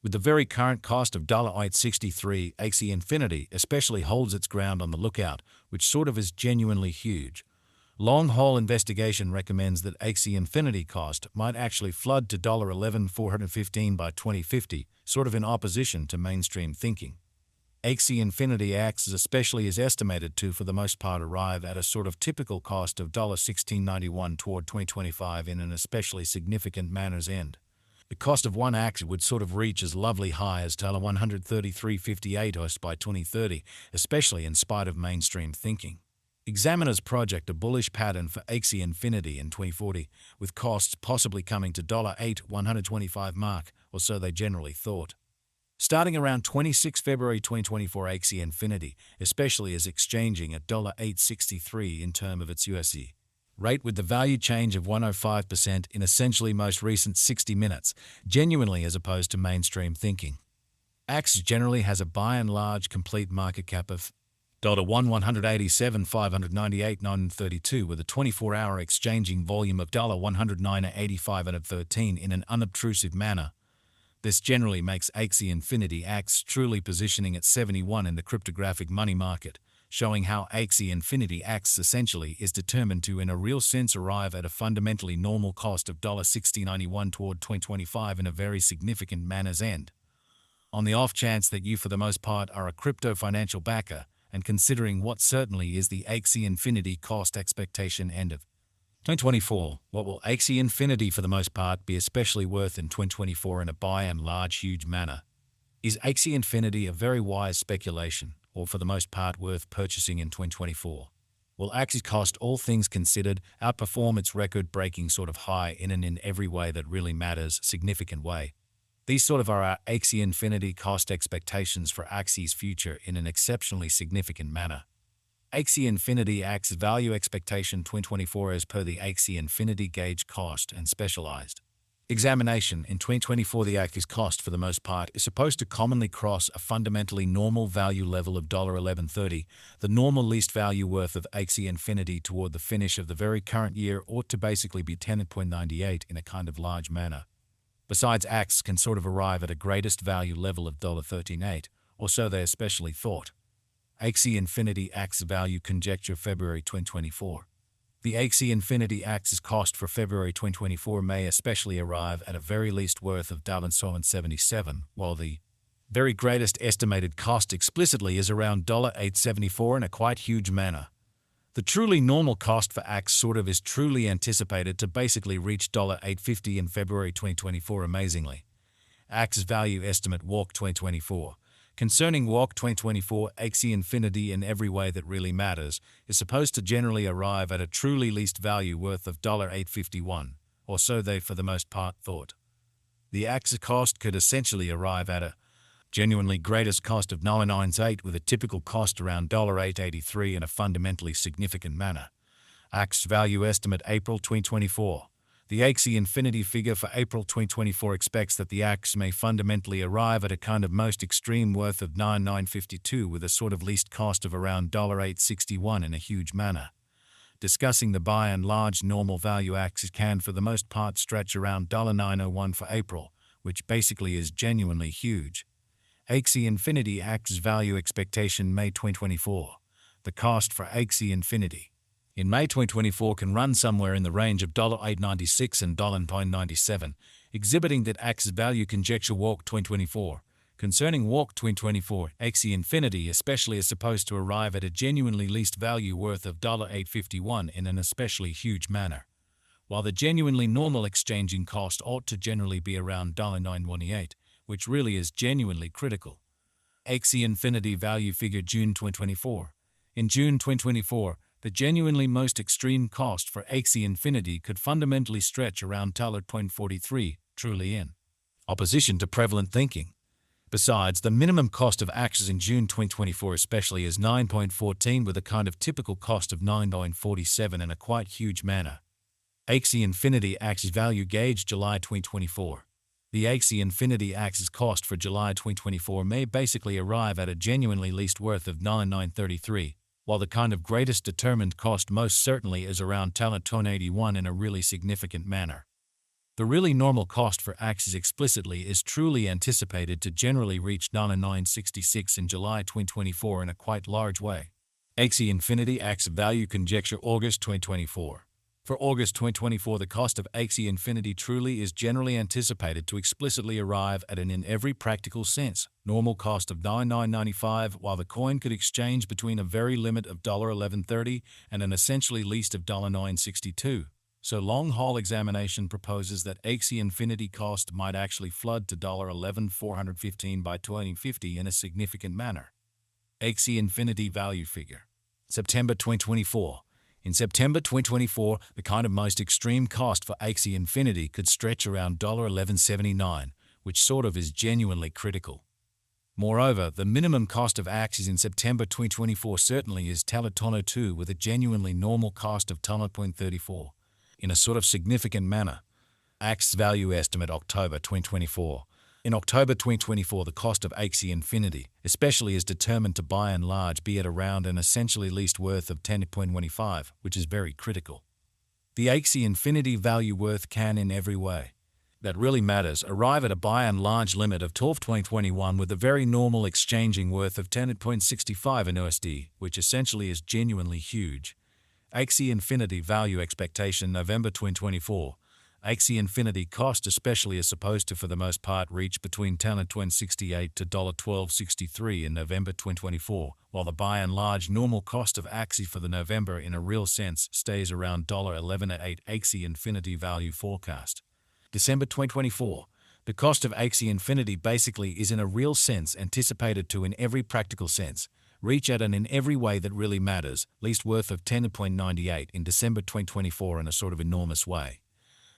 With the very current cost of $8.63, Axie Infinity especially holds its ground on the lookout, which sort of is genuinely huge. Long-haul investigation recommends that Axie Infinity cost might actually flood to $11,415 by 2050, sort of in opposition to mainstream thinking. Axie Infinity Axie especially is estimated to, for the most part, arrive at a sort of typical cost of $16.91 toward 2025 in an especially significant manner's end. The cost of one Axie would sort of reach as lovely high as $133.58 by 2030, especially in spite of mainstream thinking. Examiners project a bullish pattern for Axie Infinity in 2040, with costs possibly coming to $8.125 mark, or so they generally thought. Starting around 26 February 2024, Axie Infinity especially is exchanging at $8.63 in terms of its USD rate, with the value change of 105% in essentially most recent 60 minutes, genuinely as opposed to mainstream thinking. Axie generally has a by and large complete market cap of $187,598,932 with a 24-hour exchanging volume of $109,085,13 in an unobtrusive manner. This generally makes Axie Infinity Axie truly positioning at 71 in the cryptographic money market, showing how Axie Infinity Axie essentially is determined to, in a real sense, arrive at a fundamentally normal cost of $60.91 toward 2025 in a very significant manner's end. On the off chance that you, for the most part, are a crypto financial backer, and considering what certainly is the Axie Infinity cost expectation end of 2024, what will Axie Infinity for the most part be especially worth in 2024 in a by and large huge manner? Is Axie Infinity a very wise speculation, or for the most part worth purchasing in 2024? Will Axie cost, all things considered, outperform its record-breaking sort of high in every way that really matters, significant way? These sort of are our Axie Infinity cost expectations for Axie's future in an exceptionally significant manner. Axie Infinity Axie value expectation 2024 as per the Axie Infinity gauge cost and specialized examination. In 2024, the Axie's cost for the most part is supposed to commonly cross a fundamentally normal value level of $11.30. The normal least value worth of Axie Infinity toward the finish of the very current year ought to basically be 10.98 in a kind of large manner. Besides, Axie can sort of arrive at a greatest value level of $13.8, or so they especially thought. Axie Infinity Axie value conjecture February 2024. The Axie Infinity Axie's cost for February 2024 may especially arrive at a very least worth of $77, while the very greatest estimated cost explicitly is around $8.74 in a quite huge manner. The truly normal cost for Axie sort of is truly anticipated to basically reach $8.50 in February 2024 amazingly. Axie's value estimate Walk 2024. Concerning Walk 2024, Axie Infinity in every way that really matters is supposed to generally arrive at a truly least value worth of $8.51, or so they for the most part thought. The Axie cost could essentially arrive at a genuinely greatest cost of $9.98 with a typical cost around $8.83 in a fundamentally significant manner. Axie value estimate April 2024. The Axie Infinity figure for April 2024 expects that the Axie may fundamentally arrive at a kind of most extreme worth of $9.952 with a sort of least cost of around $8.61 in a huge manner. Discussing the by and large normal value Axie can for the most part stretch around $9.01 for April, which basically is genuinely huge. Axie Infinity Axie value expectation May 2024. The cost for Axie Infinity in May 2024 can run somewhere in the range of $8.96 and $9.97, exhibiting that Axie value conjecture Walk 2024. Concerning Walk 2024, Axie Infinity especially is supposed to arrive at a genuinely least value worth of $8.51 in an especially huge manner, while the genuinely normal exchanging cost ought to generally be around $9.28, which really is genuinely critical. Axie Infinity value figure June 2024. In June 2024, the genuinely most extreme cost for Axie Infinity could fundamentally stretch around $0.43, truly in opposition to prevalent thinking. Besides, the minimum cost of Axies in June 2024 especially is 9.14 with a kind of typical cost of 9.47 in a quite huge manner. Axie Infinity Axie value gauge July 2024. The Axie Infinity Axie's cost for July 2024 may basically arrive at a genuinely least worth of $9.933. While the kind of greatest determined cost most certainly is around $10.81 in a really significant manner. The really normal cost for Axie explicitly is truly anticipated to generally reach $9.66 in July 2024 in a quite large way. Axie Infinity Axie Value Conjecture August 2024. For August 2024, the cost of Axie Infinity truly is generally anticipated to explicitly arrive at an in every practical sense normal cost of $9.95, while the coin could exchange between a very limit of $11.30 and an essentially least of $9.62. So long-haul examination proposes that Axie Infinity cost might actually flood to $11,415 by 2050 in a significant manner. Axie Infinity Value Figure. September 2024. In September 2024, the kind of most extreme cost for Axie Infinity could stretch around $11.79, which sort of is genuinely critical. Moreover, the minimum cost of Axies in September 2024 certainly is $10 2 with a genuinely normal cost of $10.34. In a sort of significant manner. Axie Value Estimate October 2024. In October 2024, the cost of Axie Infinity, especially, is determined to by and large be at around an essentially least worth of 10.25, which is very critical. The Axie Infinity value worth can in every way that really matters arrive at a by and large limit of 12/2021 with a very normal exchanging worth of 10.65 in USD, which essentially is genuinely huge. Axie Infinity Value Expectation November 2024. Axie Infinity cost especially is supposed to for the most part reach between $10.68 to $12.63 in November 2024, while the by and large normal cost of Axie for the November in a real sense stays around $11.08. Axie Infinity Value Forecast. December 2024. The cost of Axie Infinity basically is in a real sense anticipated to in every practical sense reach at an in every way that really matters, least worth of 10.98 in December 2024 in a sort of enormous way.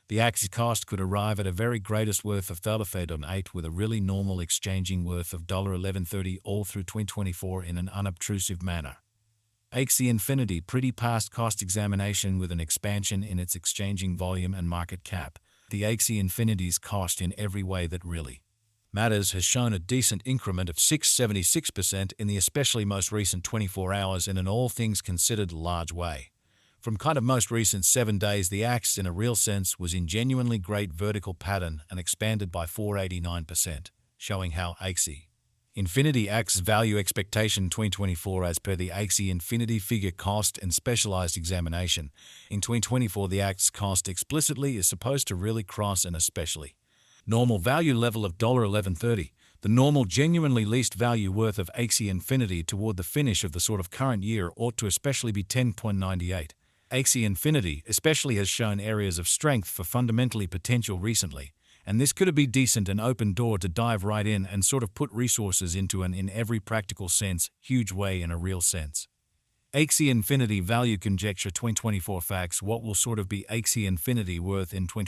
The Axie cost could arrive at a very greatest worth of $8 with a really normal exchanging worth of $11.30 all through 2024 in an unobtrusive manner. Axie Infinity pretty past cost examination with an expansion in its exchanging volume and market cap. The Axie Infinity's cost in every way that really matters has shown a decent increment of 676% in the especially most recent 24 hours in an all things considered large way. From kind of most recent 7 days, the Axie in a real sense was in genuinely great vertical pattern and expanded by 489%, showing how Axie Infinity Axie Value Expectation 2024 as per the Axie Infinity figure cost and specialized examination. In 2024, the Axie cost explicitly is supposed to really cross an especially normal value level of $11.30, the normal genuinely least value worth of Axie Infinity toward the finish of the sort of current year ought to especially be 10.98. Axie Infinity especially has shown areas of strength for fundamentally potential recently, and this could be decent an open door to dive right in and sort of put resources into an in every practical sense, huge way in a real sense. Axie Infinity Value Conjecture 2024 Facts. What will sort of be Axie Infinity worth in 2024?